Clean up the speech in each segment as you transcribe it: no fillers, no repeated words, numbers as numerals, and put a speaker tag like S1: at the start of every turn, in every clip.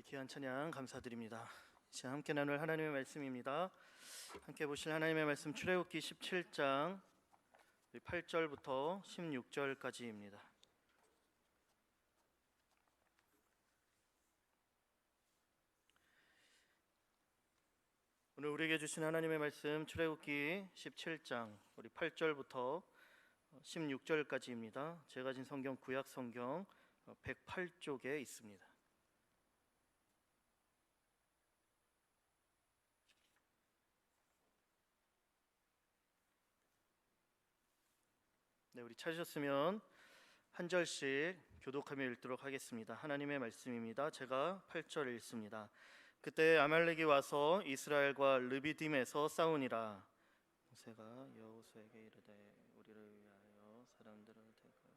S1: 귀한 찬양 감사드립니다. 이제 함께 나눌 하나님의 말씀입니다. 함께 보실 하나님의 말씀 출애굽기 17장 8절부터 16절까지입니다. 오늘 우리에게 주신 하나님의 말씀 출애굽기 17장 우리 8절부터 16절까지입니다. 제가 가진 성경 구약 성경 108쪽에 있습니다. 네, 우리 찾으셨으면 한 절씩 교독하며 읽도록 하겠습니다. 하나님의 말씀입니다. 제가 8절 읽습니다. 그때 아말렉이 와서 이스라엘과 르비딤에서 싸우니라. 모세가 여호수아에게 이르되 우리를 위하여 사람들을 택하여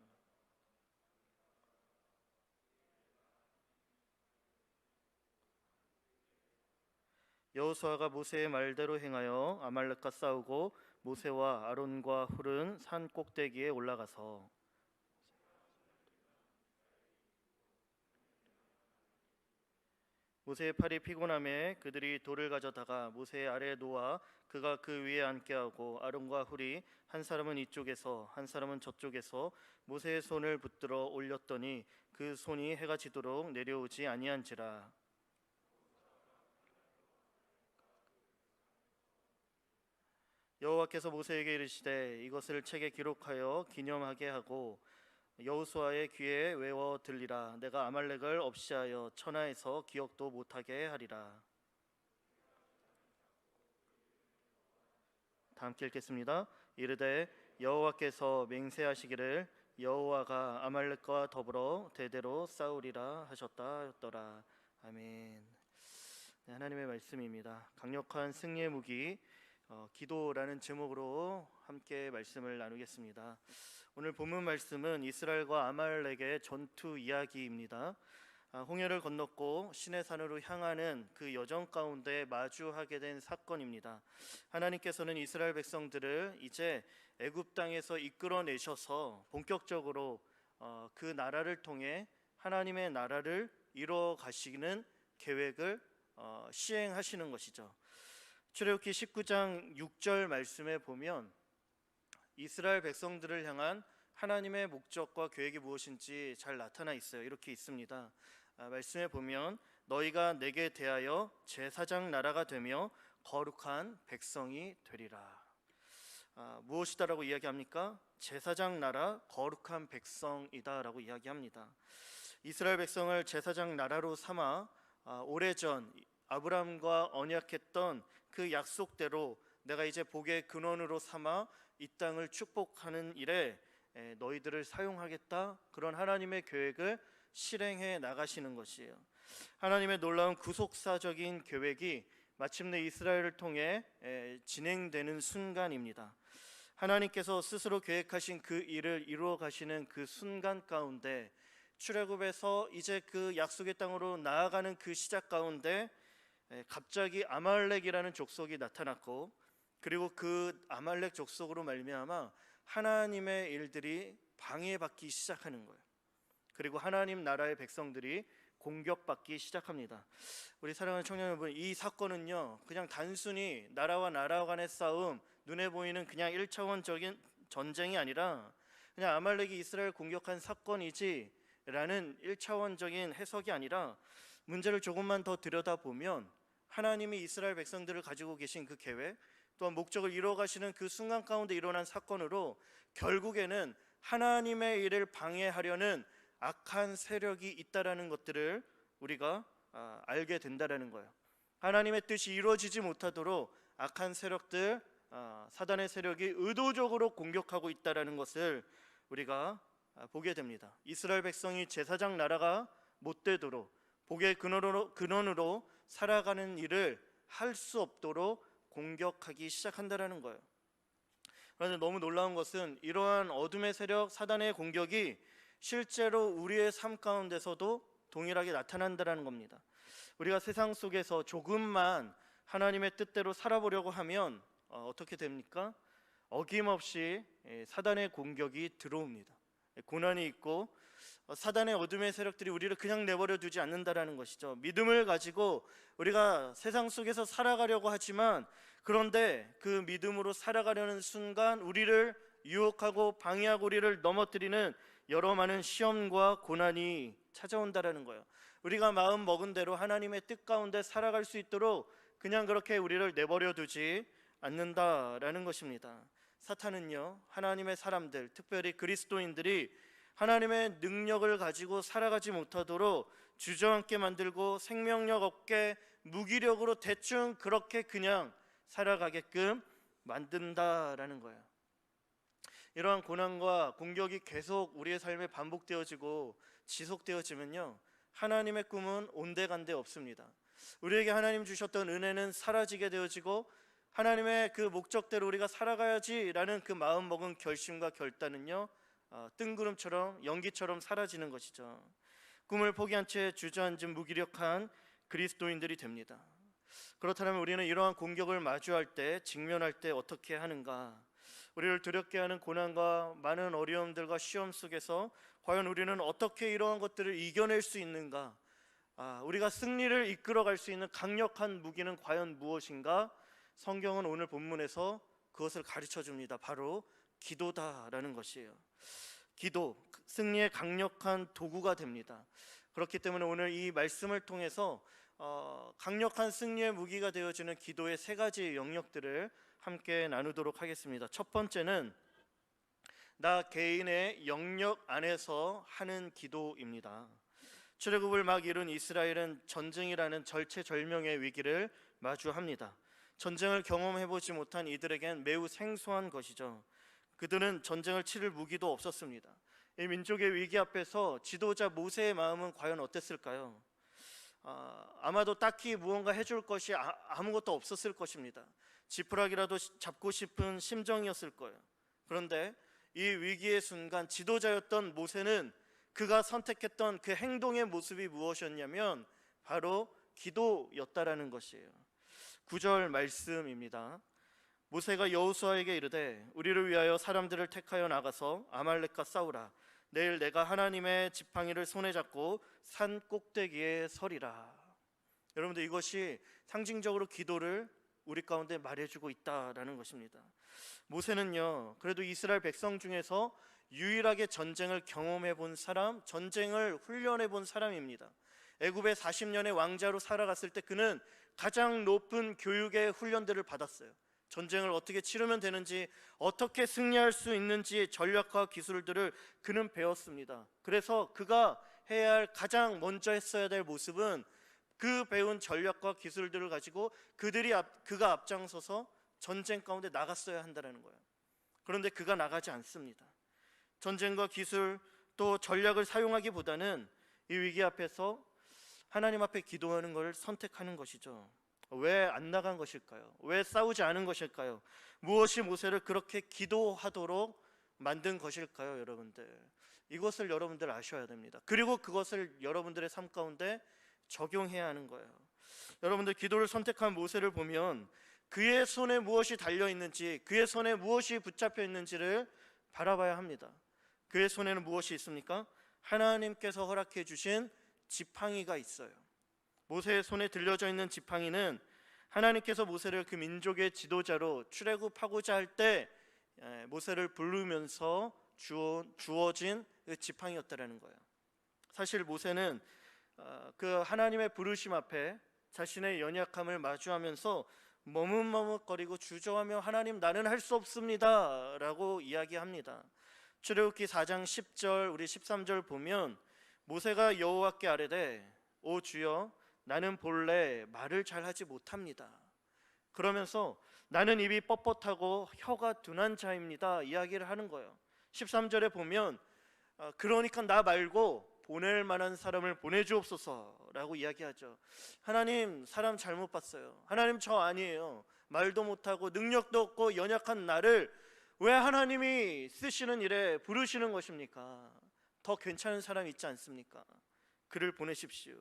S1: 여호수아가 모세의 말대로 행하여 아말렉과 싸우고 모세와 아론과 훌은 산 꼭대기에 올라가서 모세의 팔이 피곤함에 그들이 돌을 가져다가 모세의 아래에 놓아 그가 그 위에 앉게 하고 아론과 훌이 한 사람은 이쪽에서 한 사람은 저쪽에서 모세의 손을 붙들어 올렸더니 그 손이 해가 지도록 내려오지 아니한지라. 여호와께서 모세에게 이르시되 이것을 책에 기록하여 기념하게 하고 여호수아의 귀에 외워 들리라. 내가 아말렉을 없이하여 천하에서 기억도 못하게 하리라. 다 함께 읽겠습니다. 이르되 여호와께서 맹세하시기를 여호와가 아말렉과 더불어 대대로 싸우리라 하셨다 하였더라. 아멘. 네, 하나님의 말씀입니다. 강력한 승리의 무기 기도라는 제목으로 함께 말씀을 나누겠습니다. 오늘 본문 말씀은 이스라엘과 아말렉의 전투 이야기입니다. 홍해를 건넜고 시내산으로 향하는 그 여정 가운데 마주하게 된 사건입니다. 하나님께서는 이스라엘 백성들을 이제 애굽 땅에서 이끌어내셔서 본격적으로 그 나라를 통해 하나님의 나라를 이루어 가시는 계획을 시행하시는 것이죠. 출애굽기 19장 6절 말씀에 보면 이스라엘 백성들을 향한 하나님의 목적과 계획이 무엇인지 잘 나타나 있어요. 이렇게 있습니다. 말씀에 보면 너희가 내게 대하여 제사장 나라가 되며 거룩한 백성이 되리라. 무엇이다라고 이야기합니까? 제사장 나라, 거룩한 백성이다라고 이야기합니다. 이스라엘 백성을 제사장 나라로 삼아 오래전 아브라함과 언약했던 그 약속대로 내가 이제 복의 근원으로 삼아 이 땅을 축복하는 일에 너희들을 사용하겠다, 그런 하나님의 계획을 실행해 나가시는 것이에요. 하나님의 놀라운 구속사적인 계획이 마침내 이스라엘을 통해 진행되는 순간입니다. 하나님께서 스스로 계획하신 그 일을 이루어 가시는 그 순간 가운데 출애굽에서 이제 그 약속의 땅으로 나아가는 그 시작 가운데 갑자기 아말렉이라는 족속이 나타났고, 그리고 그 아말렉 족속으로 말미암아 하나님의 일들이 방해받기 시작하는 거예요. 그리고 하나님 나라의 백성들이 공격받기 시작합니다. 우리 사랑하는 청년 여러분, 이 사건은요 그냥 단순히 나라와 나라 간의 싸움, 눈에 보이는 그냥 1차원적인 전쟁이 아니라 그냥 아말렉이 이스라엘 공격한 사건이지 라는 1차원적인 해석이 아니라 문제를 조금만 더 들여다보면 하나님이 이스라엘 백성들을 가지고 계신 그 계획, 또한 목적을 이루어가시는 그 순간 가운데 일어난 사건으로 결국에는 하나님의 일을 방해하려는 악한 세력이 있다라는 것들을 우리가 알게 된다라는 거예요. 하나님의 뜻이 이루어지지 못하도록 악한 세력들, 사단의 세력이 의도적으로 공격하고 있다라는 것을 우리가 보게 됩니다. 이스라엘 백성이 제사장 나라가 못 되도록 복의 근원으로 살아가는 일을 할 수 없도록 공격하기 시작한다라는 거예요. 그런데 너무 놀라운 것은 이러한 어둠의 세력, 사단의 공격이 실제로 우리의 삶 가운데서도 동일하게 나타난다라는 겁니다. 우리가 세상 속에서 조금만 하나님의 뜻대로 살아보려고 하면 어떻게 됩니까? 어김없이 사단의 공격이 들어옵니다. 고난이 있고 사단의 어둠의 세력들이 우리를 그냥 내버려 두지 않는다라는 것이죠. 믿음을 가지고 우리가 세상 속에서 살아가려고 하지만, 그런데 그 믿음으로 살아가려는 순간 우리를 유혹하고 방해하고 우리를 넘어뜨리는 여러 많은 시험과 고난이 찾아온다라는 거예요. 우리가 마음 먹은 대로 하나님의 뜻 가운데 살아갈 수 있도록 그냥 그렇게 우리를 내버려 두지 않는다라는 것입니다. 사탄은요, 하나님의 사람들, 특별히 그리스도인들이 하나님의 능력을 가지고 살아가지 못하도록 주저앉게 만들고 생명력 없게 무기력으로 대충 그렇게 그냥 살아가게끔 만든다라는 거예요. 이러한 고난과 공격이 계속 우리의 삶에 반복되어지고 지속되어지면요, 하나님의 꿈은 온데간데 없습니다. 우리에게 하나님 주셨던 은혜는 사라지게 되어지고, 하나님의 그 목적대로 우리가 살아가야지라는 그 마음먹은 결심과 결단은요, 뜬구름처럼 연기처럼 사라지는 것이죠. 꿈을 포기한 채 주저앉은 무기력한 그리스도인들이 됩니다. 그렇다면 우리는 이러한 공격을 마주할 때, 직면할 때 어떻게 하는가? 우리를 두렵게 하는 고난과 많은 어려움들과 시험 속에서 과연 우리는 어떻게 이러한 것들을 이겨낼 수 있는가? 우리가 승리를 이끌어갈 수 있는 강력한 무기는 과연 무엇인가? 성경은 오늘 본문에서 그것을 가르쳐 줍니다. 바로 기도다라는 것이에요. 기도, 승리의 강력한 도구가 됩니다. 그렇기 때문에 오늘 이 말씀을 통해서 강력한 승리의 무기가 되어지는 기도의 세 가지 영역들을 함께 나누도록 하겠습니다. 첫 번째는 나 개인의 영역 안에서 하는 기도입니다. 출애굽을 막 이룬 이스라엘은 전쟁이라는 절체절명의 위기를 마주합니다. 전쟁을 경험해보지 못한 이들에겐 매우 생소한 것이죠. 그들은 전쟁을 치를 무기도 없었습니다. 이 민족의 위기 앞에서 지도자 모세의 마음은 과연 어땠을까요? 아마도 딱히 무언가 해줄 것이 아무것도 없었을 것입니다. 지푸라기라도 잡고 싶은 심정이었을 거예요. 그런데 이 위기의 순간 지도자였던 모세는 그가 선택했던 그 행동의 모습이 무엇이었냐면 바로 기도였다라는 것이에요. 9절 말씀입니다. 모세가 여호수아에게 이르되 우리를 위하여 사람들을 택하여 나가서 아말렉과 싸우라. 내일 내가 하나님의 지팡이를 손에 잡고 산 꼭대기에 서리라. 여러분들, 이것이 상징적으로 기도를 우리 가운데 말해주고 있다라는 것입니다. 모세는요, 그래도 이스라엘 백성 중에서 유일하게 전쟁을 경험해 본 사람, 전쟁을 훈련해 본 사람입니다. 애굽의 40년의 왕자로 살아갔을 때 그는 가장 높은 교육의 훈련들을 받았어요. 전쟁을 어떻게 치르면 되는지, 어떻게 승리할 수 있는지 전략과 기술들을 그는 배웠습니다. 그래서 그가 해야 할 가장 먼저 했어야 될 모습은 그 배운 전략과 기술들을 가지고 그가 앞장서서 전쟁 가운데 나갔어야 한다는 거예요. 그런데 그가 나가지 않습니다. 전쟁과 기술 또 전략을 사용하기보다는 이 위기 앞에서 하나님 앞에 기도하는 것을 선택하는 것이죠. 왜 안 나간 것일까요? 왜 싸우지 않은 것일까요? 무엇이 모세를 그렇게 기도하도록 만든 것일까요? 여러분들, 이것을 여러분들 아셔야 됩니다. 그리고 그것을 여러분들의 삶 가운데 적용해야 하는 거예요. 여러분들, 기도를 선택한 모세를 보면 그의 손에 무엇이 달려있는지, 그의 손에 무엇이 붙잡혀 있는지를 바라봐야 합니다. 그의 손에는 무엇이 있습니까? 하나님께서 허락해 주신 지팡이가 있어요. 모세의 손에 들려져 있는 지팡이는 하나님께서 모세를 그 민족의 지도자로 출애굽하고자 할 때 모세를 부르면서 주어진 그 지팡이였다라는 거예요. 사실 모세는 그 하나님의 부르심 앞에 자신의 연약함을 마주하면서 머뭇머뭇거리고 주저하며 하나님, 나는 할 수 없습니다 라고 이야기합니다. 출애굽기 4장 10절 우리 13절 보면 모세가 여호와께 아뢰되 오 주여, 나는 본래 말을 잘하지 못합니다. 그러면서 나는 입이 뻣뻣하고 혀가 둔한 자입니다 이야기를 하는 거예요. 13절에 보면 그러니까 나 말고 보낼 만한 사람을 보내주옵소서라고 이야기하죠. 하나님, 사람 잘못 봤어요. 하나님, 저 아니에요. 말도 못하고 능력도 없고 연약한 나를 왜 하나님이 쓰시는 일에 부르시는 것입니까? 더 괜찮은 사람 있지 않습니까? 그를 보내십시오.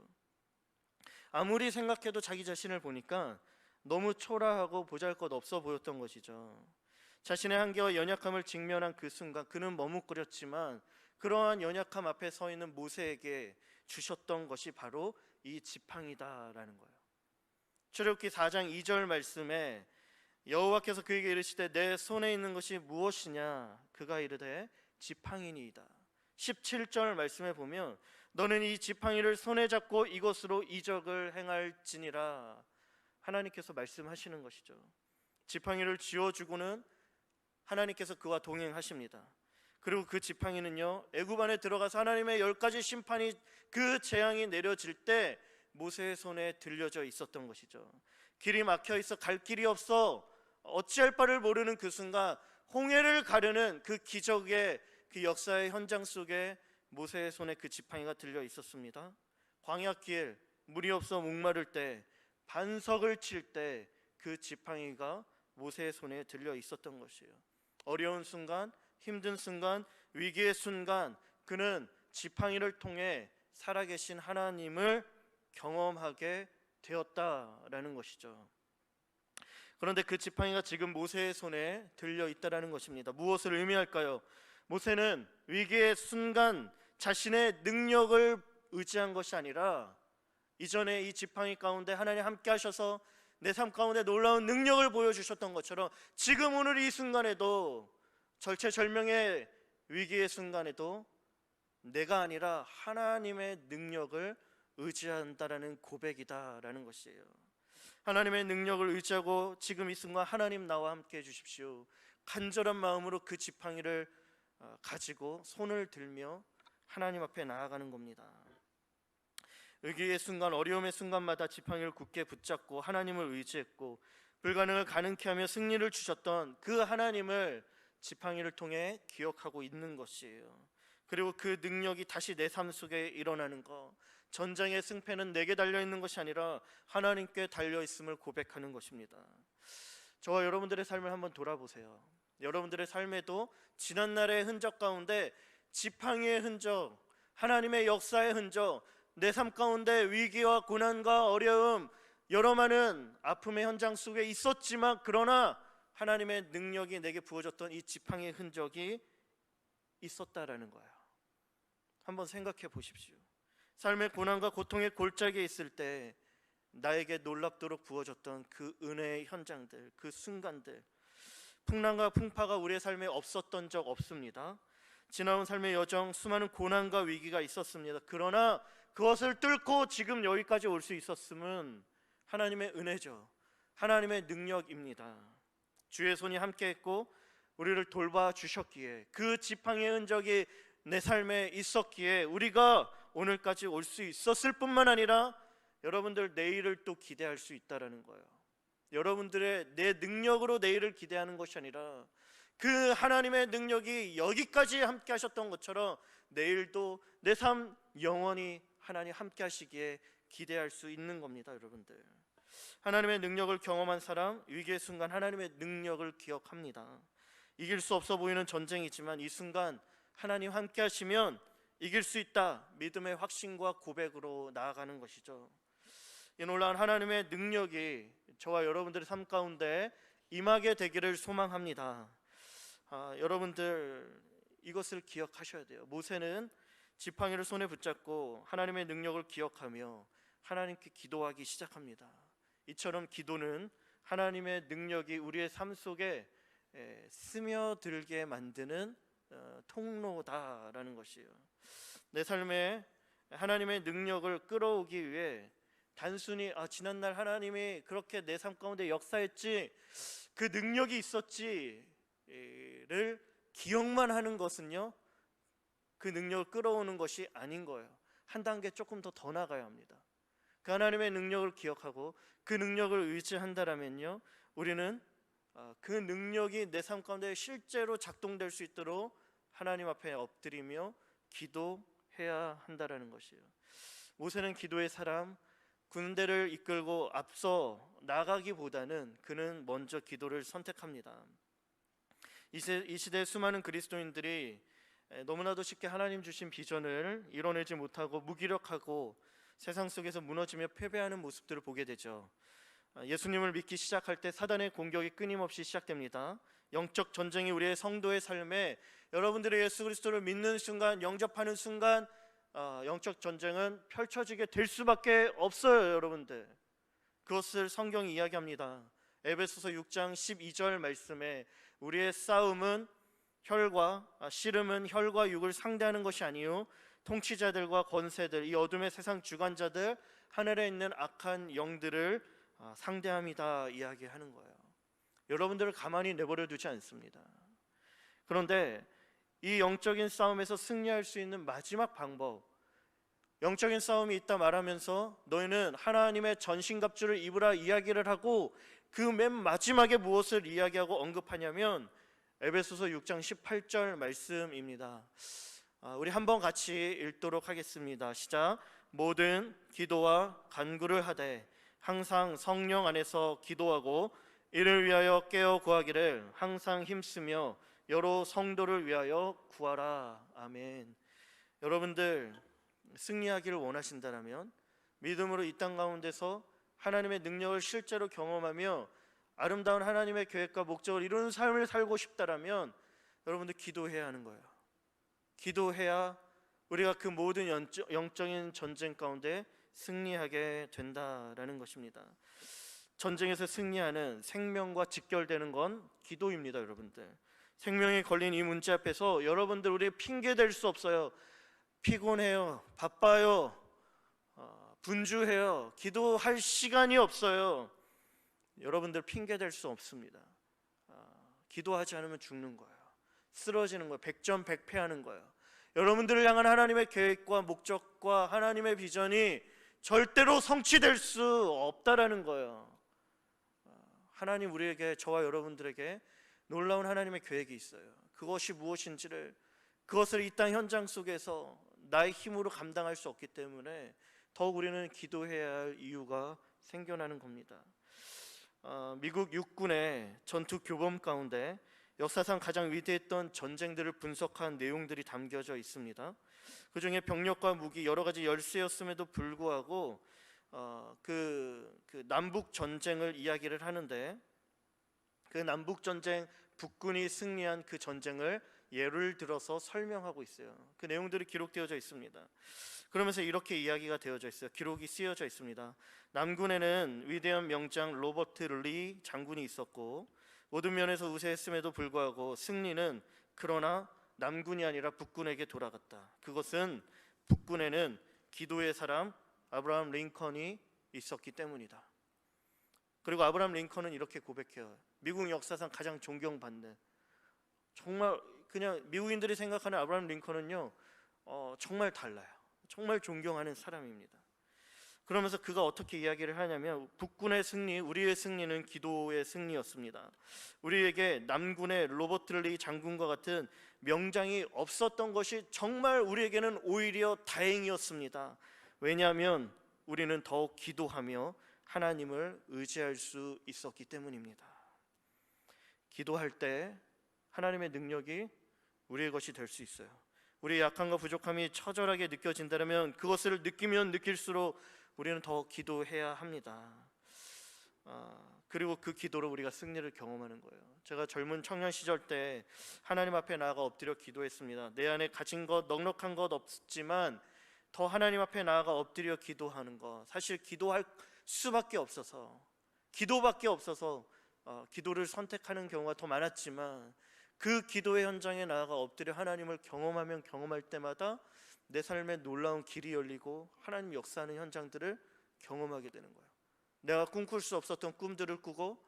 S1: 아무리 생각해도 자기 자신을 보니까 너무 초라하고 보잘것없어 보였던 것이죠. 자신의 한계와 연약함을 직면한 그 순간 그는 머뭇거렸지만 그러한 연약함 앞에 서 있는 모세에게 주셨던 것이 바로 이 지팡이다라는 거예요. 출애굽기 4장 2절 말씀에 여호와께서 그에게 이르시되 내 손에 있는 것이 무엇이냐? 그가 이르되 지팡이니이다. 17절 말씀에 보면 너는 이 지팡이를 손에 잡고 이것으로 이적을 행할지니라. 하나님께서 말씀하시는 것이죠. 지팡이를 쥐어주고는 하나님께서 그와 동행하십니다. 그리고 그 지팡이는요, 애굽 안에 들어가서 하나님의 10가지 심판이, 그 재앙이 내려질 때 모세의 손에 들려져 있었던 것이죠. 길이 막혀 있어 갈 길이 없어 어찌할 바를 모르는 그 순간 홍해를 가르는 그 기적의 그 역사의 현장 속에 모세의 손에 그 지팡이가 들려 있었습니다. 광야길 물이 없어 목마를 때, 반석을 칠 때 그 지팡이가 모세의 손에 들려 있었던 것이에요. 어려운 순간, 힘든 순간, 위기의 순간 그는 지팡이를 통해 살아계신 하나님을 경험하게 되었다라는 것이죠. 그런데 그 지팡이가 지금 모세의 손에 들려 있다라는 것입니다. 무엇을 의미할까요? 모세는 위기의 순간 자신의 능력을 의지한 것이 아니라 이전에 이 지팡이 가운데 하나님 함께 하셔서 내 삶 가운데 놀라운 능력을 보여주셨던 것처럼 지금 오늘 이 순간에도, 절체절명의 위기의 순간에도 내가 아니라 하나님의 능력을 의지한다라는 고백이다라는 것이에요. 하나님의 능력을 의지하고 지금 이 순간 하나님 나와 함께 해주십시오. 간절한 마음으로 그 지팡이를 가지고 손을 들며 하나님 앞에 나아가는 겁니다. 위기의 순간, 어려움의 순간마다 지팡이를 굳게 붙잡고 하나님을 의지했고 불가능을 가능케 하며 승리를 주셨던 그 하나님을 지팡이를 통해 기억하고 있는 것이에요. 그리고 그 능력이 다시 내 삶 속에 일어나는 것, 전쟁의 승패는 내게 달려있는 것이 아니라 하나님께 달려있음을 고백하는 것입니다. 저와 여러분들의 삶을 한번 돌아보세요. 여러분들의 삶에도 지난날의 흔적 가운데 지팡이의 흔적, 하나님의 역사의 흔적, 내 삶 가운데 위기와 고난과 어려움, 여러 많은 아픔의 현장 속에 있었지만 그러나 하나님의 능력이 내게 부어졌던 이 지팡이의 흔적이 있었다라는 거예요. 한번 생각해 보십시오. 삶의 고난과 고통의 골짜기에 있을 때 나에게 놀랍도록 부어졌던 그 은혜의 현장들, 그 순간들, 풍랑과 풍파가 우리의 삶에 없었던 적 없습니다. 지나온 삶의 여정, 수많은 고난과 위기가 있었습니다. 그러나 그것을 뚫고 지금 여기까지 올 수 있었음은 하나님의 은혜죠. 하나님의 능력입니다. 주의 손이 함께했고 우리를 돌봐주셨기에, 그 지팡이의 흔적이 내 삶에 있었기에 우리가 오늘까지 올 수 있었을 뿐만 아니라 여러분들 내일을 또 기대할 수 있다는 거예요. 여러분들의 내 능력으로 내일을 기대하는 것이 아니라 그 하나님의 능력이 여기까지 함께 하셨던 것처럼 내일도 내 삶 영원히 하나님 함께 하시기에 기대할 수 있는 겁니다. 여러분들, 하나님의 능력을 경험한 사람, 위기의 순간 하나님의 능력을 기억합니다. 이길 수 없어 보이는 전쟁이지만 이 순간 하나님 함께 하시면 이길 수 있다, 믿음의 확신과 고백으로 나아가는 것이죠. 이 놀라운 하나님의 능력이 저와 여러분들의 삶 가운데 임하게 되기를 소망합니다. 여러분들 이것을 기억하셔야 돼요. 모세는 지팡이를 손에 붙잡고 하나님의 능력을 기억하며 하나님께 기도하기 시작합니다. 이처럼 기도는 하나님의 능력이 우리의 삶 속에 스며들게 만드는 통로다라는 것이에요. 내 삶에 하나님의 능력을 끌어오기 위해 단순히 지난날 하나님이 그렇게 내 삶 가운데 역사했지, 그 능력이 있었지를 기억만 하는 것은요, 그 능력을 끌어오는 것이 아닌 거예요. 한 단계 조금 더 나가야 합니다. 그 하나님의 능력을 기억하고 그 능력을 의지한다면요, 우리는 그 능력이 내 삶 가운데 실제로 작동될 수 있도록 하나님 앞에 엎드리며 기도해야 한다라는 것이에요. 모세는 기도의 사람, 군대를 이끌고 앞서 나가기보다는 그는 먼저 기도를 선택합니다. 이 시대의 수많은 그리스도인들이 너무나도 쉽게 하나님 주신 비전을 이뤄내지 못하고 무기력하고 세상 속에서 무너지며 패배하는 모습들을 보게 되죠. 예수님을 믿기 시작할 때 사단의 공격이 끊임없이 시작됩니다. 영적 전쟁이 우리의 성도의 삶에 여러분들이 예수 그리스도를 믿는 순간, 영접하는 순간 영적 전쟁은 펼쳐지게 될 수밖에 없어요. 여러분들, 그것을 성경이 이야기합니다. 에베소서 6장 12절 말씀에 우리의 싸움은 씨름은 혈과 육을 상대하는 것이 아니요 통치자들과 권세들, 이 어둠의 세상 주관자들, 하늘에 있는 악한 영들을 상대함이다 이야기하는 거예요. 여러분들을 가만히 내버려 두지 않습니다. 그런데 이 영적인 싸움에서 승리할 수 있는 마지막 방법, 영적인 싸움이 있다 말하면서 너희는 하나님의 전신갑주를 입으라 이야기를 하고 그 맨 마지막에 무엇을 이야기하고 언급하냐면 에베소서 6장 18절 말씀입니다. 우리 한번 같이 읽도록 하겠습니다. 시작. 모든 기도와 간구를 하되 항상 성령 안에서 기도하고 이를 위하여 깨어 구하기를 항상 힘쓰며 여러 성도를 위하여 구하라. 아멘. 여러분들, 승리하기를 원하신다면 믿음으로 이 땅 가운데서 하나님의 능력을 실제로 경험하며 아름다운 하나님의 계획과 목적을 이루는 삶을 살고 싶다라면 여러분들 기도해야 하는 거예요. 기도해야 우리가 그 모든 영적인 전쟁 가운데 승리하게 된다라는 것입니다. 전쟁에서 승리하는, 생명과 직결되는 건 기도입니다. 여러분들, 생명이 걸린 이 문제 앞에서 여러분들, 우리 핑계 댈 수 없어요. 피곤해요, 바빠요, 분주해요, 기도할 시간이 없어요. 여러분들 핑계 댈 수 없습니다. 기도하지 않으면 죽는 거예요. 쓰러지는 거예요. 백전백패하는 거예요. 여러분들을 향한 하나님의 계획과 목적과 하나님의 비전이 절대로 성취될 수 없다라는 거예요. 하나님 우리에게, 저와 여러분들에게 놀라운 하나님의 계획이 있어요. 그것이 무엇인지를, 그것을 이 땅 현장 속에서 나의 힘으로 감당할 수 없기 때문에 더욱 우리는 기도해야 할 이유가 생겨나는 겁니다. 미국 육군의 전투 교범 가운데 역사상 가장 위대했던 전쟁들을 분석한 내용들이 담겨져 있습니다. 그 중에 병력과 무기 여러 가지 열세였음에도 불구하고 그 남북 전쟁을 이야기를 하는데, 그 남북 전쟁, 북군이 승리한 그 전쟁을 예를 들어서 설명하고 있어요. 그 내용들이 기록되어져 있습니다. 그러면서 이렇게 이야기가 되어져 있어요. 기록이 쓰여져 있습니다. 남군에는 위대한 명장 로버트 리 장군이 있었고 모든 면에서 우세했음에도 불구하고 승리는 그러나 남군이 아니라 북군에게 돌아갔다. 그것은 북군에는 기도의 사람 아브라함 링컨이 있었기 때문이다. 그리고 아브라함 링컨은 이렇게 고백해요. 미국 역사상 가장 존경받는, 정말 그냥 미국인들이 생각하는 아브라함 링컨은요, 정말 달라요. 정말 존경하는 사람입니다. 그러면서 그가 어떻게 이야기를 하냐면, 북군의 승리, 우리의 승리는 기도의 승리였습니다. 우리에게 남군의 로버트 리 장군과 같은 명장이 없었던 것이 정말 우리에게는 오히려 다행이었습니다. 왜냐하면 우리는 더욱 기도하며 하나님을 의지할 수 있었기 때문입니다. 기도할 때 하나님의 능력이 우리의 것이 될 수 있어요. 우리의 약함과 부족함이 처절하게 느껴진다면 그것을 느끼면 느낄수록 우리는 더 기도해야 합니다. 그리고 그 기도로 우리가 승리를 경험하는 거예요. 제가 젊은 청년 시절 때 하나님 앞에 나아가 엎드려 기도했습니다. 내 안에 가진 것, 넉넉한 것 없지만 더 하나님 앞에 나아가 엎드려 기도하는 것, 사실 기도할 수밖에 없어서, 기도밖에 없어서 기도를 선택하는 경우가 더 많았지만, 그 기도의 현장에 나아가 엎드려 하나님을 경험하면 경험할 때마다 내 삶에 놀라운 길이 열리고 하나님 역사하는 현장들을 경험하게 되는 거예요. 내가 꿈꿀 수 없었던 꿈들을 꾸고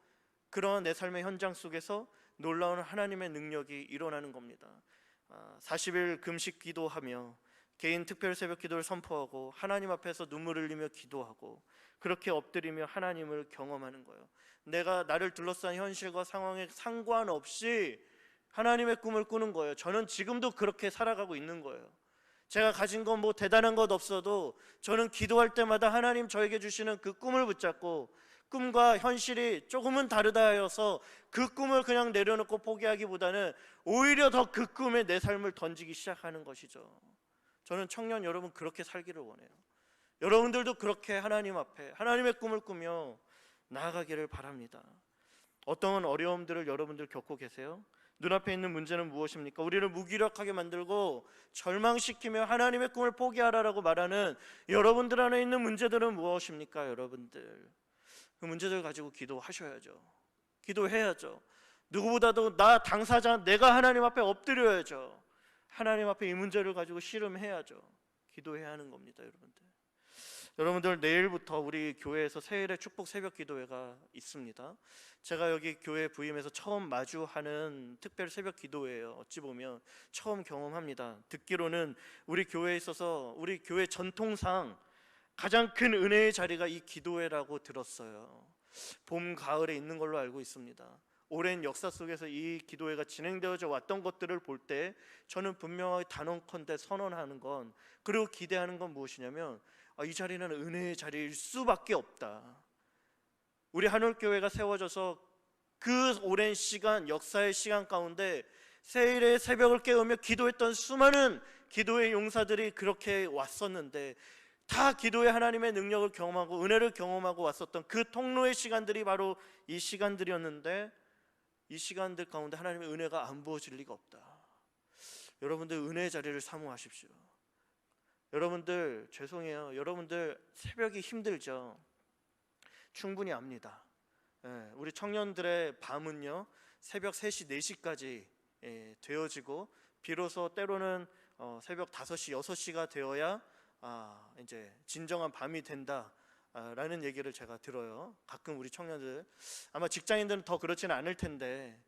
S1: 그러한 내 삶의 현장 속에서 놀라운 하나님의 능력이 일어나는 겁니다. 40일 금식 기도하며 개인 특별 새벽 기도를 선포하고 하나님 앞에서 눈물을 흘리며 기도하고 그렇게 엎드리며 하나님을 경험하는 거예요. 내가 나를 둘러싼 현실과 상황에 상관없이 하나님의 꿈을 꾸는 거예요. 저는 지금도 그렇게 살아가고 있는 거예요. 제가 가진 건 뭐 대단한 것 없어도 저는 기도할 때마다 하나님 저에게 주시는 그 꿈을 붙잡고, 꿈과 현실이 조금은 다르다 하여서 그 꿈을 그냥 내려놓고 포기하기보다는 오히려 더 그 꿈에 내 삶을 던지기 시작하는 것이죠. 저는 청년 여러분 그렇게 살기를 원해요. 여러분들도 그렇게 하나님 앞에 하나님의 꿈을 꾸며 나아가기를 바랍니다. 어떤 어려움들을 여러분들 겪고 계세요? 눈앞에 있는 문제는 무엇입니까? 우리를 무기력하게 만들고 절망시키며 하나님의 꿈을 포기하라라고 말하는 여러분들 안에 있는 문제들은 무엇입니까? 여러분들, 그 문제들 가지고 기도하셔야죠. 기도해야죠. 누구보다도 나 당사자, 내가 하나님 앞에 엎드려야죠. 하나님 앞에 이 문제를 가지고 씨름해야죠. 기도해야 하는 겁니다, 여러분들. 여러분들, 내일부터 우리 교회에서 세일의 축복 새벽 기도회가 있습니다. 제가 여기 교회 부임해서 처음 마주하는 특별 새벽 기도회예요. 어찌 보면 처음 경험합니다. 듣기로는 우리 교회에 있어서 우리 교회 전통상 가장 큰 은혜의 자리가 이 기도회라고 들었어요. 봄, 가을에 있는 걸로 알고 있습니다. 오랜 역사 속에서 이 기도회가 진행되어져 왔던 것들을 볼 때 저는 분명하게 단언컨대 선언하는 건, 그리고 기대하는 건 무엇이냐면 이 자리는 은혜의 자리일 수밖에 없다. 우리 한올교회가 세워져서 그 오랜 시간, 역사의 시간 가운데 세일의 새벽을 깨우며 기도했던 수많은 기도의 용사들이 그렇게 왔었는데, 다 기도의 하나님의 능력을 경험하고 은혜를 경험하고 왔었던 그 통로의 시간들이 바로 이 시간들이었는데, 이 시간들 가운데 하나님의 은혜가 안 부어질 리가 없다. 여러분들, 은혜의 자리를 사모하십시오. 여러분들, 죄송해요. 여러분들 새벽이 힘들죠. 충분히 압니다. 우리 청년들의 밤은요, 새벽 3시, 4시까지 되어지고, 비로소 때로는 새벽 5시, 6시가 되어야 이제 진정한 밤이 된다 라는 얘기를 제가 들어요. 가끔 우리 청년들, 아마 직장인들은 더 그렇지는 않을 텐데,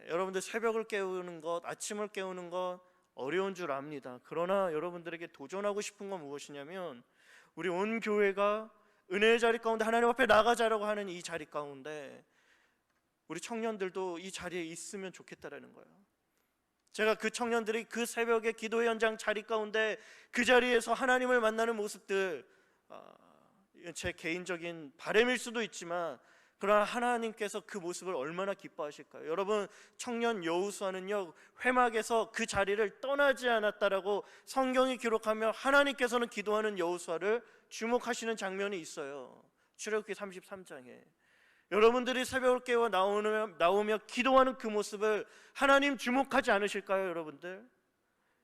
S1: 여러분들 새벽을 깨우는 것, 아침을 깨우는 것 어려운 줄 압니다. 그러나 여러분들에게 도전하고 싶은 건 무엇이냐면, 우리 온 교회가 은혜의 자리 가운데 하나님 앞에 나가자라고 하는 이 자리 가운데 우리 청년들도 이 자리에 있으면 좋겠다라는 거예요. 제가 그 청년들이 그 새벽에 기도의 현장 자리 가운데 그 자리에서 하나님을 만나는 모습들, 제 개인적인 바람일 수도 있지만, 그러나 하나님께서 그 모습을 얼마나 기뻐하실까요? 여러분, 청년 여호수아는요, 회막에서 그 자리를 떠나지 않았다라고 성경이 기록하며 하나님께서는 기도하는 여호수아를 주목하시는 장면이 있어요. 출애굽기 33장에 여러분들이 새벽을 깨워 나오며 기도하는 그 모습을 하나님 주목하지 않으실까요?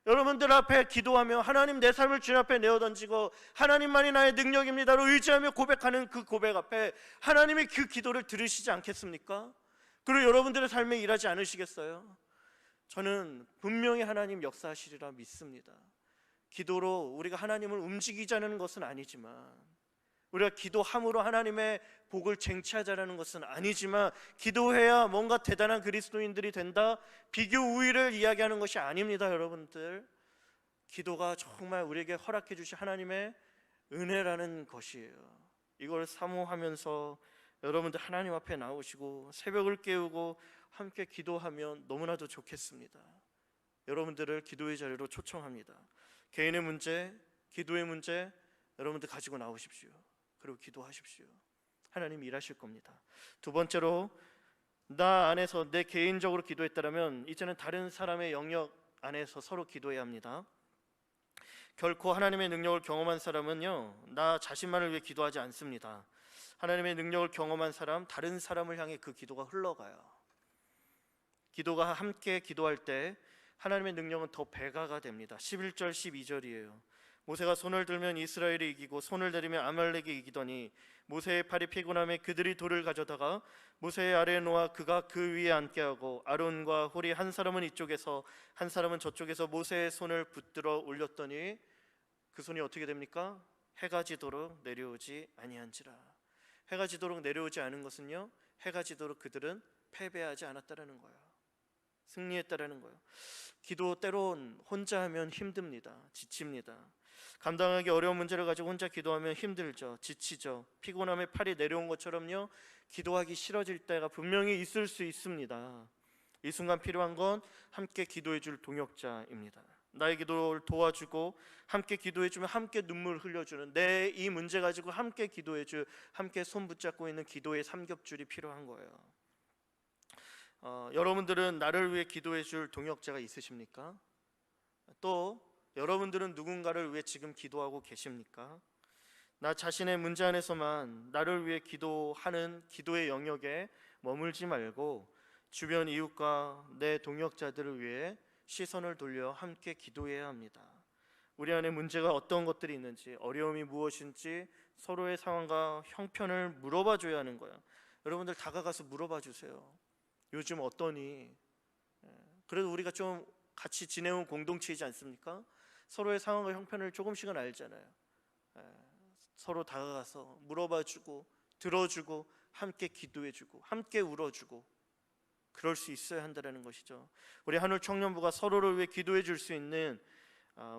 S1: 여러분들 앞에 기도하며 하나님, 내 삶을 주님 앞에 내어던지고 하나님만이 나의 능력입니다로 의지하며 고백하는 그 고백 앞에 하나님이 그 기도를 들으시지 않겠습니까? 그리고 여러분들의 삶에 일하지 않으시겠어요? 저는 분명히 하나님 역사하시리라 믿습니다. 기도로 우리가 하나님을 움직이자는 것은 아니지만, 우리가 기도함으로 하나님의 복을 쟁취하자라는 것은 아니지만, 기도해야 뭔가 대단한 그리스도인들이 된다, 비교 우위를 이야기하는 것이 아닙니다. 여러분들, 기도가 정말 우리에게 허락해 주신 하나님의 은혜라는 것이에요. 이걸 사모하면서 여러분들 하나님 앞에 나오시고 새벽을 깨우고 함께 기도하면 너무나도 좋겠습니다. 여러분들을 기도의 자리로 초청합니다. 개인의 문제, 기도의 문제 여러분들 가지고 나오십시오. 그리고 기도하십시오. 하나님 일하실 겁니다. 두 번째로, 나 안에서 내 개인적으로 기도했다면 이제는 다른 사람의 영역 안에서 서로 기도해야 합니다. 결코 하나님의 능력을 경험한 사람은요, 나 자신만을 위해 기도하지 않습니다. 하나님의 능력을 경험한 사람, 다른 사람을 향해 그 기도가 흘러가요. 기도가 함께 기도할 때 하나님의 능력은 더 배가가 됩니다. 11절 12절이에요. 모세가 손을 들면 이스라엘이 이기고 손을 내리면 아말렉이 이기더니 모세의 팔이 피곤함에 그들이 돌을 가져다가 모세의 아래에 놓아 그가 그 위에 앉게 하고 아론과 홀이 한 사람은 이쪽에서 한 사람은 저쪽에서 모세의 손을 붙들어 올렸더니 그 손이 어떻게 됩니까? 해가 지도록 내려오지 아니한지라. 해가 지도록 내려오지 않은 것은요, 해가 지도록 그들은 패배하지 않았다라는 거예요. 승리했다라는 거예요. 기도 때론 혼자 하면 힘듭니다. 지칩니다. 감당하기 어려운 문제를 가지고 혼자 기도하면 힘들죠. 지치죠. 피곤함에 팔이 내려온 것처럼요, 기도하기 싫어질 때가 분명히 있을 수 있습니다. 이 순간 필요한 건 함께 기도해 줄 동역자입니다. 나의 기도를 도와주고 함께 기도해 주면 함께 눈물 흘려주는, 내 이 문제 가지고 함께 기도해 줄, 함께 손 붙잡고 있는 기도의 삼겹줄이 필요한 거예요. 여러분들은 나를 위해 기도해 줄 동역자가 있으십니까? 또 여러분들은 누군가를 위해 지금 기도하고 계십니까? 나 자신의 문제 안에서만 나를 위해 기도하는 기도의 영역에 머물지 말고 주변 이웃과 내 동역자들을 위해 시선을 돌려 함께 기도해야 합니다. 우리 안에 문제가 어떤 것들이 있는지, 어려움이 무엇인지 서로의 상황과 형편을 물어봐 줘야 하는 거예요. 여러분들 다가가서 물어봐 주세요. 요즘 어떠니? 그래도 우리가 좀 같이 지내온 공동체이지 않습니까? 서로의 상황과 형편을 조금씩은 알잖아요. 서로 다가가서 물어봐주고 들어주고 함께 기도해주고 함께 울어주고 그럴 수 있어야 한다는 것이죠. 우리 한울 청년부가 서로를 위해 기도해 줄 수 있는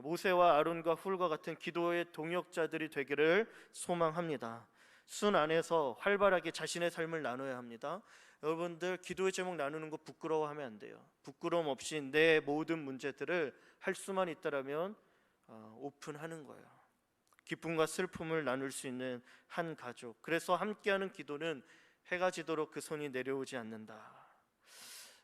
S1: 모세와 아론과 훌과 같은 기도의 동역자들이 되기를 소망합니다. 순 안에서 활발하게 자신의 삶을 나눠야 합니다. 여러분들 기도의 제목 나누는 거 부끄러워하면 안 돼요. 부끄러움 없이 내 모든 문제들을 할 수만 있다라면 오픈하는 거예요. 기쁨과 슬픔을 나눌 수 있는 한 가족. 그래서 함께하는 기도는 해가 지도록 그 손이 내려오지 않는다.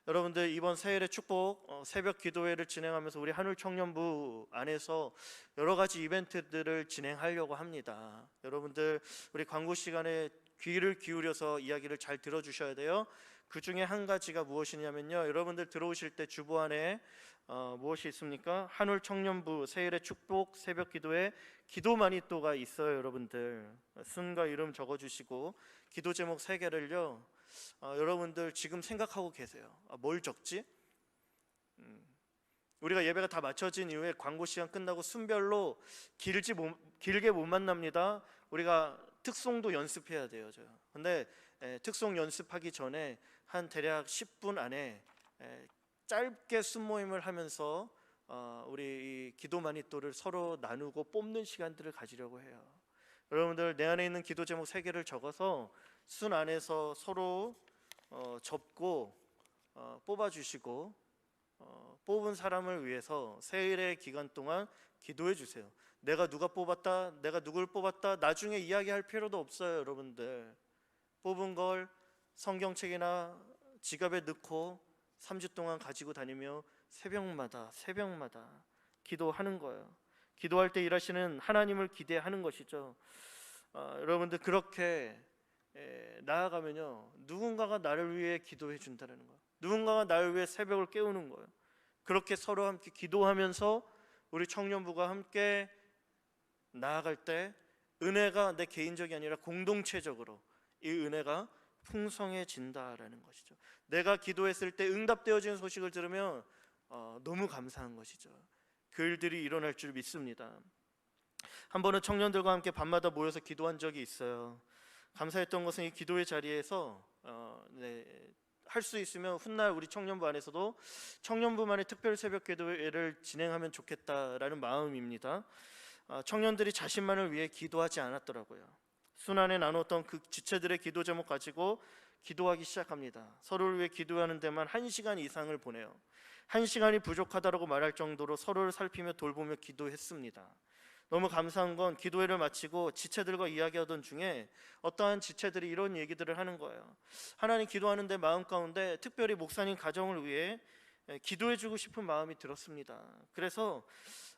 S1: 여러분들 이번 새해의 축복 새벽 기도회를 진행하면서 우리 한울 청년부 안에서 여러 가지 이벤트들을 진행하려고 합니다. 여러분들 우리 광고 시간에 귀를 기울여서 이야기를 잘 들어주셔야 돼요. 그 중에 한 가지가 무엇이냐면요, 여러분들 들어오실 때 주보 안에 무엇이 있습니까? 한울 청년부 새해의 축복 새벽 기도회 기도 마니또가 있어요. 여러분들 순과 이름 적어주시고 기도 제목 3개를요 여러분들 지금 생각하고 계세요. 뭘 적지? 우리가 예배가 다 마쳐진 이후에 광고 시간 끝나고 순별로 길게 못 만납니다. 우리가 특송도 연습해야 돼요. 근데 특송 연습하기 전에 한 대략 10분 안에 짧게 순모임을 하면서 우리 이 기도 마니또를 서로 나누고 뽑는 시간들을 가지려고 해요. 여러분들 내 안에 있는 기도 제목 3개를 적어서 순 안에서 서로 접고 뽑아주시고 뽑은 사람을 위해서 새해의 기간 동안 기도해 주세요. 내가 누가 뽑았다, 내가 누굴 뽑았다 나중에 이야기할 필요도 없어요. 여러분들 뽑은 걸 성경책이나 지갑에 넣고 3주 동안 가지고 다니며 새벽마다 기도하는 거예요. 기도할 때 일하시는 하나님을 기대하는 것이죠. 여러분들 그렇게 나아가면요 누군가가 나를 위해 기도해 준다는 거예요. 누군가가 나를 위해 새벽을 깨우는 거예요. 그렇게 서로 함께 기도하면서 우리 청년부가 함께 나아갈 때 은혜가 내 개인적이 아니라 공동체적으로 이 은혜가 풍성해진다라는 것이죠. 내가 기도했을 때 응답되어진 소식을 들으면 너무 감사한 것이죠. 그 일들이 일어날 줄 믿습니다. 한 번은 청년들과 함께 밤마다 모여서 기도한 적이 있어요. 감사했던 것은 이 기도의 자리에서 할 수 있으면 훗날 우리 청년부 안에서도 청년부만의 특별 새벽 기도회를 진행하면 좋겠다라는 마음입니다. 청년들이 자신만을 위해 기도하지 않았더라고요. 순환에 나눴던 그 지체들의 기도 제목 가지고 기도하기 시작합니다. 서로를 위해 기도하는 데만 1시간 이상을 보내요. 1시간이 부족하다고 말할 정도로 서로를 살피며 돌보며 기도했습니다. 너무 감사한 건 기도회를 마치고 지체들과 이야기하던 중에 어떠한 지체들이 이런 얘기들을 하는 거예요. 하나님 기도하는데 마음 가운데 특별히 목사님 가정을 위해 기도해주고 싶은 마음이 들었습니다. 그래서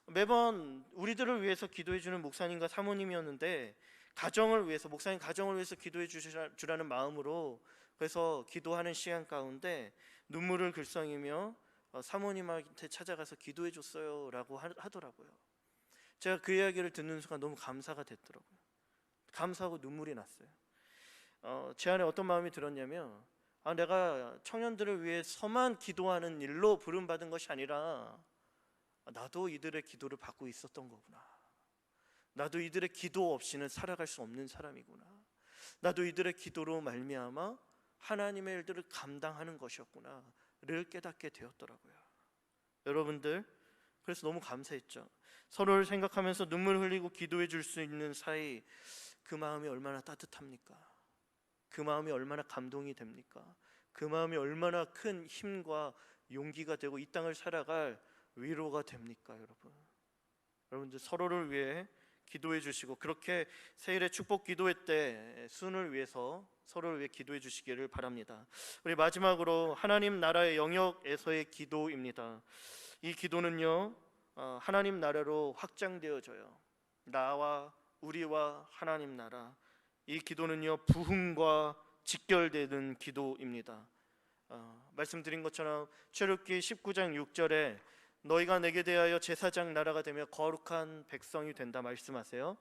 S1: 매번 우리들을 위해서 기도해주는 목사님과 사모님이었는데 가정을 위해서 목사님 가정을 위해서 기도해 주라는 마음으로 그래서 기도하는 시간 가운데 눈물을 글썽이며 사모님한테 찾아가서 기도해 줬어요 라고 하더라고요. 제가 그 이야기를 듣는 순간 너무 감사가 됐더라고요. 감사하고 눈물이 났어요. 제 안에 어떤 마음이 들었냐면 내가 청년들을 위해서만 기도하는 일로 부름받은 것이 아니라 나도 이들의 기도를 받고 있었던 거구나. 나도 이들의 기도 없이는 살아갈 수 없는 사람이구나. 나도 이들의 기도로 말미암아 하나님의 일들을 감당하는 것이었구나를 깨닫게 되었더라고요. 여러분들 그래서 너무 감사했죠. 서로를 생각하면서 눈물 흘리고 기도해 줄 수 있는 사이 그 마음이 얼마나 따뜻합니까? 그 마음이 얼마나 감동이 됩니까? 그 마음이 얼마나 큰 힘과 용기가 되고 이 땅을 살아갈 위로가 됩니까? 여러분들 서로를 위해 기도해 주시고 그렇게 새해의 축복 기도회 때 순을 위해서 서로를 위해 기도해 주시기를 바랍니다. 우리 마지막으로 하나님 나라의 영역에서의 기도입니다. 이 기도는요 하나님 나라로 확장되어져요. 나와 우리와 하나님 나라. 이 기도는요 부흥과 직결되는 기도입니다. 말씀드린 것처럼 출애굽기 19장 6절에 너희가 내게 대하여 제사장 나라가 되며 거룩한 백성이 된다 말씀하세요.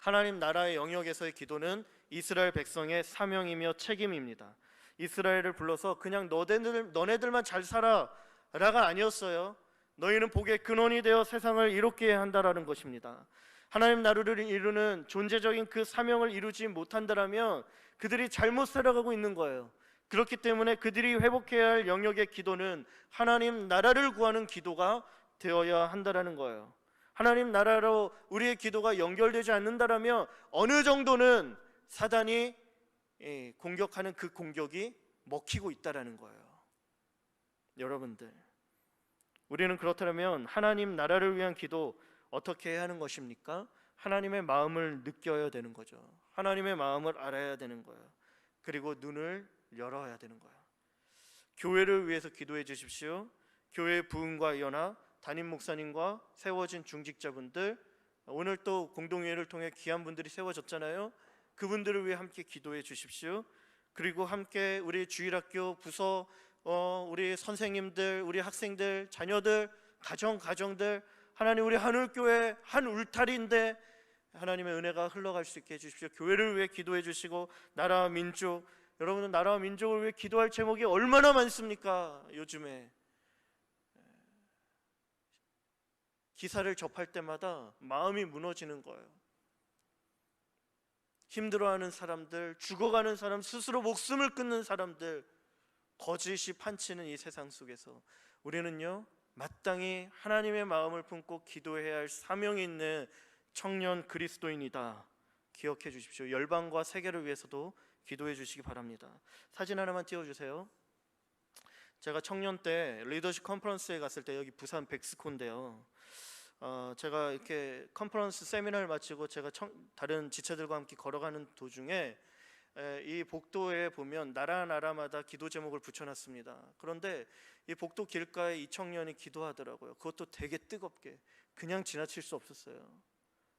S1: 하나님 나라의 영역에서의 기도는 이스라엘 백성의 사명이며 책임입니다. 이스라엘을 불러서 그냥 너네들만 잘 살아라가 아니었어요. 너희는 복의 근원이 되어 세상을 이롭게 해야 한다라는 것입니다. 하나님 나라를 이루는 존재적인 그 사명을 이루지 못한다면 그들이 잘못 살아가고 있는 거예요. 그렇기 때문에 그들이 회복해야 할 영역의 기도는 하나님 나라를 구하는 기도가 되어야 한다라는 거예요. 하나님 나라로 우리의 기도가 연결되지 않는다라면 어느 정도는 사단이 공격하는 그 공격이 먹히고 있다라는 거예요. 여러분들, 우리는 그렇다면 하나님 나라를 위한 기도 어떻게 해야 하는 것입니까? 하나님의 마음을 느껴야 되는 거죠. 하나님의 마음을 알아야 되는 거예요. 그리고 눈을 열어야 되는 거예요. 교회를 위해서 기도해 주십시오. 교회 부흥과 연합, 담임 목사님과 세워진 중직자분들, 오늘 또 공동회의를 통해 귀한 분들이 세워졌잖아요. 그분들을 위해 함께 기도해 주십시오. 그리고 함께 우리 주일학교 부서, 우리 선생님들, 우리 학생들, 자녀들, 가정들, 하나님 우리 하늘교회 한 울타리인데 하나님의 은혜가 흘러갈 수 있게 해주십시오. 교회를 위해 기도해 주시고 나라와 민족, 여러분은 나라와 민족을 위해 기도할 제목이 얼마나 많습니까? 요즘에 기사를 접할 때마다 마음이 무너지는 거예요. 힘들어하는 사람들, 죽어가는 사람, 스스로 목숨을 끊는 사람들, 거짓이 판치는 이 세상 속에서 우리는요 마땅히 하나님의 마음을 품고 기도해야 할 사명이 있는 청년 그리스도인이다. 기억해 주십시오. 열방과 세계를 위해서도 기도해 주시기 바랍니다. 사진 하나만 띄워주세요. 제가 청년 때 리더십 컨퍼런스에 갔을 때 여기 부산 백스코인데요. 제가 이렇게 컨퍼런스 세미나를 마치고 제가 다른 지체들과 함께 걸어가는 도중에 이 복도에 보면 나라마다 기도 제목을 붙여놨습니다. 그런데 이 복도 길가에 이 청년이 기도하더라고요. 그것도 되게 뜨겁게, 그냥 지나칠 수 없었어요.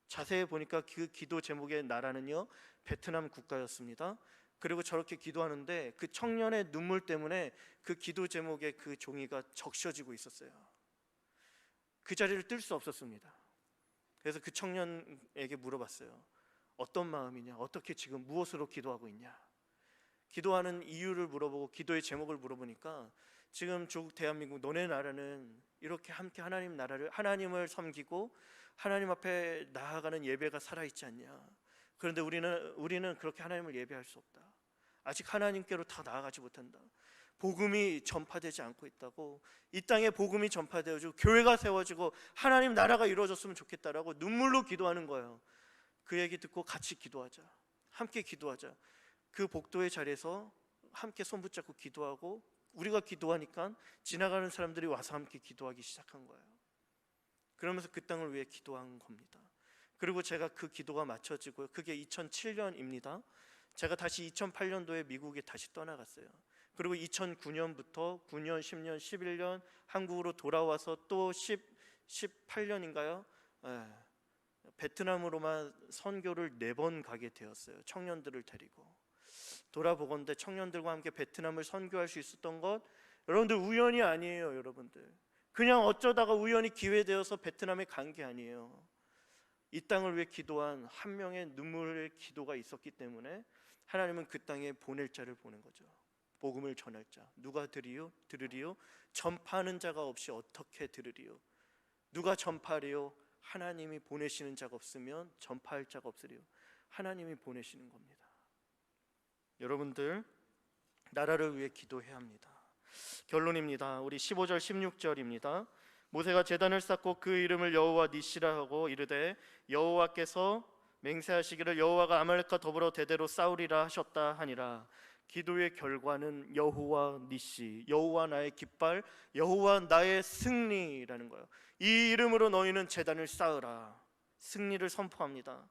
S1: 자세히 보니까 그 기도 제목의 나라는요 베트남 국가였습니다. 그리고 저렇게 기도하는데 그 청년의 눈물 때문에 그 기도 제목의 그 종이가 적셔지고 있었어요. 그 자리를 뜰 수 없었습니다. 그래서 그 청년에게 물어봤어요. 어떤 마음이냐? 어떻게 지금 무엇으로 기도하고 있냐? 기도하는 이유를 물어보고 기도의 제목을 물어보니까 지금 조국 대한민국 너네 나라는 이렇게 함께 하나님 나라를, 하나님을 섬기고 하나님 앞에 나아가는 예배가 살아있지 않냐? 그런데 우리는 그렇게 하나님을 예배할 수 없다. 아직 하나님께로 다 나아가지 못한다. 복음이 전파되지 않고 있다고. 이 땅에 복음이 전파되어지고 교회가 세워지고 하나님 나라가 이루어졌으면 좋겠다라고 눈물로 기도하는 거예요. 그 얘기 듣고 같이 기도하자, 함께 기도하자. 그 복도의 자리에서 함께 손 붙잡고 기도하고 우리가 기도하니까 지나가는 사람들이 와서 함께 기도하기 시작한 거예요. 그러면서 그 땅을 위해 기도한 겁니다. 그리고 제가 그 기도가 맞춰지고요. 그게 2007년입니다. 제가 다시 2008년도에 미국에 다시 떠나갔어요. 그리고 2009년부터 9년, 10년, 11년 한국으로 돌아와서 또 18년인가요? 베트남으로만 선교를 4번 가게 되었어요. 청년들을 데리고 돌아보건대 청년들과 함께 베트남을 선교할 수 있었던 것, 여러분들 우연이 아니에요. 여러분들 그냥 어쩌다가 우연히 기회되어서 베트남에 간 게 아니에요. 이 땅을 위해 기도한 한 명의 눈물의 기도가 있었기 때문에 하나님은 그 땅에 보낼 자를 보낸 거죠. 복음을 전할 자. 누가 들으리요? 전파하는 자가 없이 어떻게 들으리요? 누가 전파하리요? 하나님이 보내시는 자가 없으면 전파할 자가 없으리요. 하나님이 보내시는 겁니다. 여러분들 나라를 위해 기도해야 합니다. 결론입니다. 우리 15절 16절입니다. 모세가 제단을 쌓고 그 이름을 여호와 니시라 하고 이르되 여호와께서 맹세하시기를 여호와가 아말렉과 더불어 대대로 싸우리라 하셨다 하니라. 기도의 결과는 여호와 니시, 여호와 나의 깃발, 여호와 나의 승리라는 거예요. 이 이름으로 너희는 제단을 쌓으라. 승리를 선포합니다.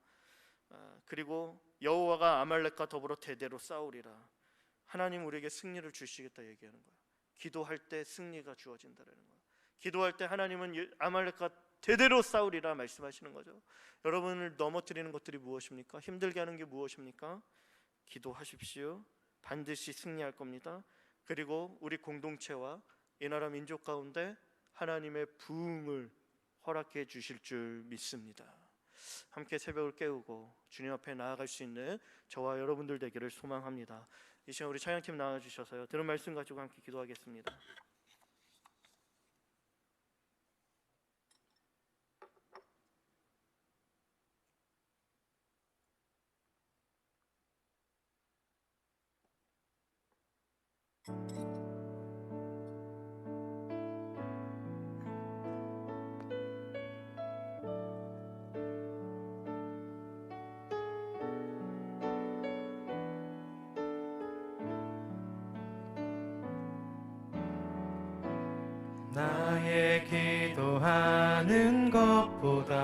S1: 그리고 여호와가 아말렉과 더불어 대대로 싸우리라. 하나님 우리에게 승리를 주시겠다 얘기하는 거예요. 기도할 때 승리가 주어진다는 거예요. 기도할 때 하나님은 아말렉과 대대로 싸우리라 말씀하시는 거죠. 여러분을 넘어뜨리는 것들이 무엇입니까? 힘들게 하는 게 무엇입니까? 기도하십시오. 반드시 승리할 겁니다. 그리고 우리 공동체와 이 나라 민족 가운데 하나님의 부흥을 허락해 주실 줄 믿습니다. 함께 새벽을 깨우고 주님 앞에 나아갈 수 있는 저와 여러분들 되기를 소망합니다. 이 시간 우리 찬양팀 나와주셔서요, 들은 말씀 가지고 함께 기도하겠습니다.
S2: 나의 기도하는 것보다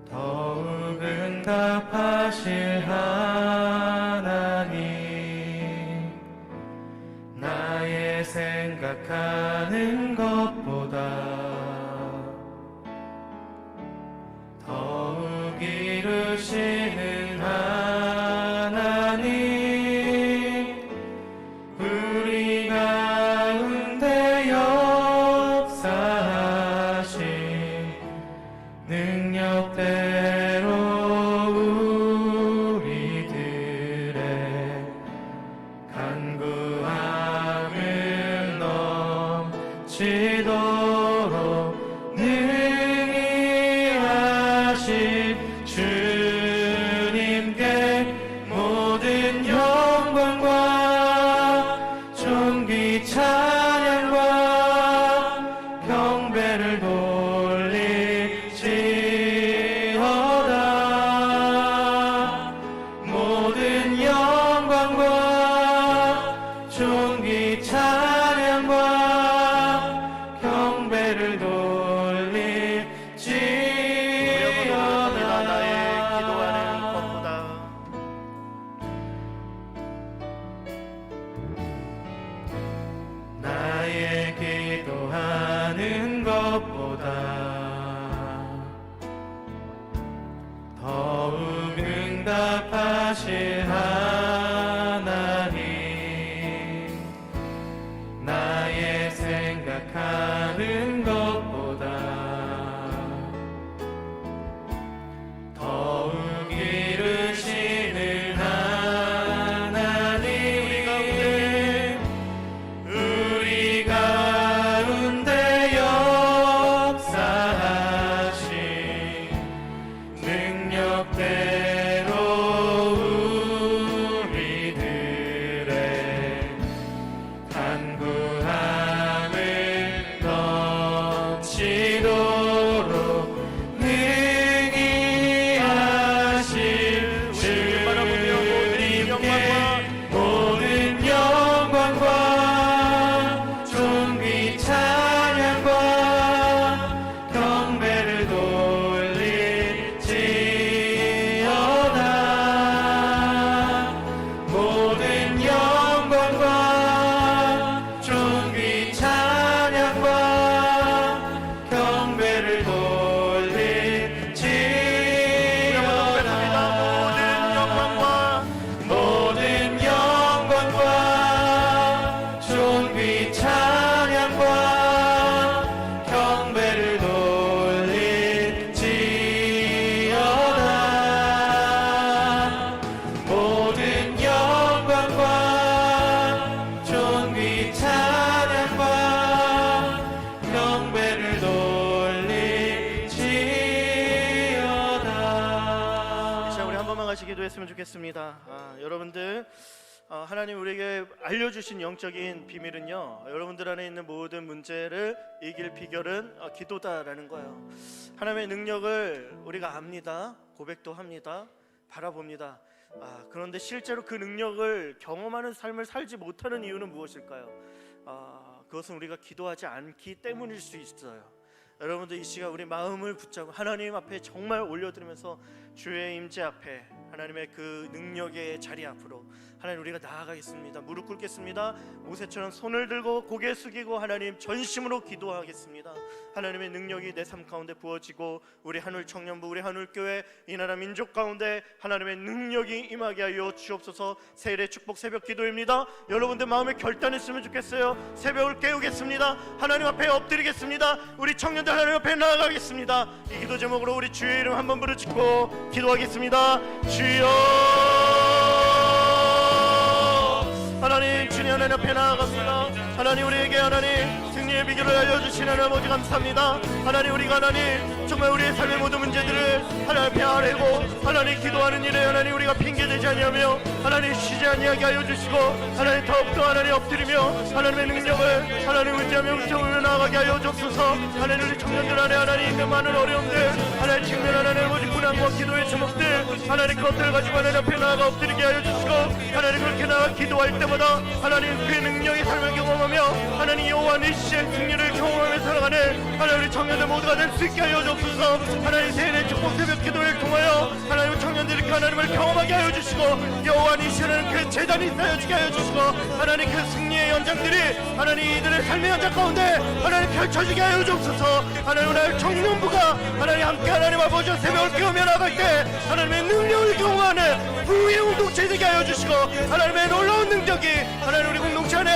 S2: 더욱 응답하실 하나님, 나의 생각하는 것보다 더욱 이루시는 하나님, 우리 가운데 역사하신 능력대로 우리들의 간구함을 넘치도록 능히 하신 주님께 모든 영광과 존귀 찬양과 경배를 돌릴지어다. 모든 영광과 존귀 찬양과 경배를 돌릴지어다.
S1: 나의 기도하는 것보다
S2: 나의 기도하는 것보다 더욱 응답하실 하나님, 나의 생각하는 것보다 더욱 이루시는 하나님, 우리 가운데 역사하신 능력대로 우리들의 간구함을 넘치도록 능히 하실 주님께 모든 영광과 존귀 찬양과 경배를 돌릴지어다. 모든 영광과 존귀 찬양과 경배를 돌릴지어다. 모든 영광과 존귀 찬양과 경배를 돌릴지어다. 모든 영광과 존귀 찬양과 경배를 돌릴지어다.
S1: 자, 우리 한 번만 같이 기도했으면 좋겠습니다. 여러분들, 하나님 우리에게 알려주신 영적인 비밀은요, 여러분들 안에 있는 모든 문제를 이길 비결은 기도다라는 거예요. 하나님의 능력을 우리가 압니다. 고백도 합니다. 바라봅니다. 그런데 실제로 그 능력을 경험하는 삶을 살지 못하는 이유는 무엇일까요? 그것은 우리가 기도하지 않기 때문일 수 있어요. 여러분들 이 시간 우리 마음을 붙잡고 하나님 앞에 정말 올려드리면서 주의 임재 앞에 하나님의 그 능력의 자리 앞으로 하나님 우리가 나아가겠습니다. 무릎 꿇겠습니다. 모세처럼 손을 들고 고개 숙이고 하나님 전심으로 기도하겠습니다. 하나님의 능력이 내 삶 가운데 부어지고 우리 한울 청년부, 우리 한울 교회, 이 나라 민족 가운데 하나님의 능력이 임하게 하여 주옵소서. 세일의 축복 새벽 기도입니다. 여러분들 마음에 결단했으면 좋겠어요. 새벽을 깨우겠습니다. 하나님 앞에 엎드리겠습니다. 우리 청년들 하나님 앞에 나아가겠습니다. 이 기도 제목으로 우리 주의 이름 한번 부르짖고 기도하겠습니다. 주여, 하나님, 주님 하나님 앞에 나아갑니다. 하나님, 우리에게 하나님 승리의 비결을 알려주시는 하나님 아버지 감사합니다. 하나님, 우리가 하나님 정말 우리의 삶의 모든 문제들을 하나님 앞에 아뢰고 하나님 기도하는 일에 하나님 우리가 핑계대지 아니하며 하나님 쉬지 아니하게 하여 주시고 하나님 더욱더 하나님 엎드리며 하나님의 능력을 하나님 의지하며 의지하며 나아가게 하여 주옵소서. 하나님, 우리 청년들 안에 하나님 있는 많은 어려움들 하나님 직면하는 아버지 고난과 기도의 제목들 하나님 그것들을 가지고 하나님 앞에 나아가 엎드리게 하여 주시고 하나님 그렇게 나아가 기도할 때마다 하나님 그의 능력의 삶을 경험하며 하나님 여호와 니시의 승리를 경험하며 살아가는 하나님 우리 청년들 모두가 될 수 있게 하여 주옵소서. 하나님 세일의 축복 새벽 기도를 통하여 하나님 청년들이 그 하나님을 경험하게 하여 주시고 여호와 니시는 그 재단이 쌓여지게 하여 주시고 하나님 그 승리의 연장들이 하나님 이들의 삶의 연장 가운데 하나님 펼쳐지게 하여 주옵소서. 하나님 오늘 청년부가 하나님 함께 하나님 아버지와 새벽을 깨우며 나갈 때 하나님의 능력을 경험하는 부의 공동체 되게 하여 주시고 하나님의 놀라운 능력이 하나님 우리 공동체 안에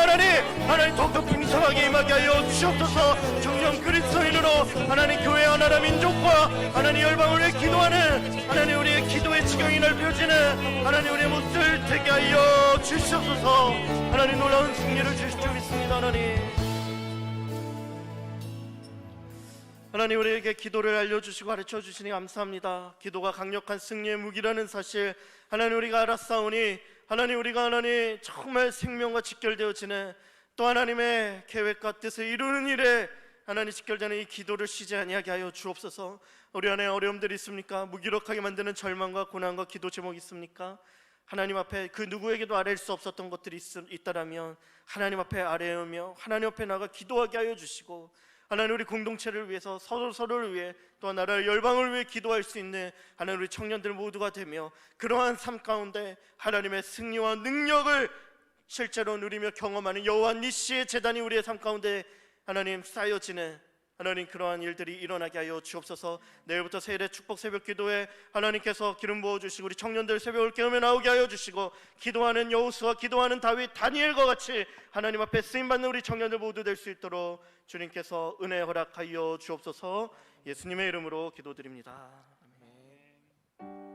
S1: 하나님 더욱더 풍성하게 임하게 하여 주옵소서. 청년 그리스도인으로 하나님 교회 하나님 민족과 하나님 열방을 위해 기도하는 하나님 우리의 기도의 지경이 넓혀지는 하나님 우리의 모습을 되게 하여 주시옵소서. 하나님 놀라운 승리를 주실 줄 믿습니다. 하나님 우리에게 기도를 알려주시고 가르쳐 주시니 감사합니다. 기도가 강력한 승리의 무기라는 사실 하나님 우리가 알았사오니 하나님 우리가 하나님 정말 생명과 직결되어지는 또 하나님의 계획과 뜻을 이루는 일에 하나님 직결되는 이 기도를 쉬지 아니하게 하여 주옵소서. 우리 안에 어려움들이 있습니까? 무기력하게 만드는 절망과 고난과 기도 제목이 있습니까? 하나님 앞에 그 누구에게도 아뢰일 수 없었던 것들이 있다라면 하나님 앞에 아뢰으며 하나님 앞에 나가 기도하게 하여 주시고 하나님 우리 공동체를 위해서 서로를 위해 또한 나라의 열방을 위해 기도할 수 있는 하나님 우리 청년들 모두가 되며 그러한 삶 가운데 하나님의 승리와 능력을 실제로 누리며 경험하는 여호와 니시의 재단이 우리의 삶 가운데 하나님 쌓여지는 하나님 그러한 일들이 일어나게 하여 주옵소서. 내일부터 세일의 축복 새벽 기도에 하나님께서 기름 부어주시고 우리 청년들 새벽을 깨우며 나오게 하여 주시고 기도하는 여호수아 기도하는 다윗 다니엘과 같이 하나님 앞에 쓰임받는 우리 청년들 모두 될 수 있도록 주님께서 은혜 허락하여 주옵소서. 예수님의 이름으로 기도드립니다.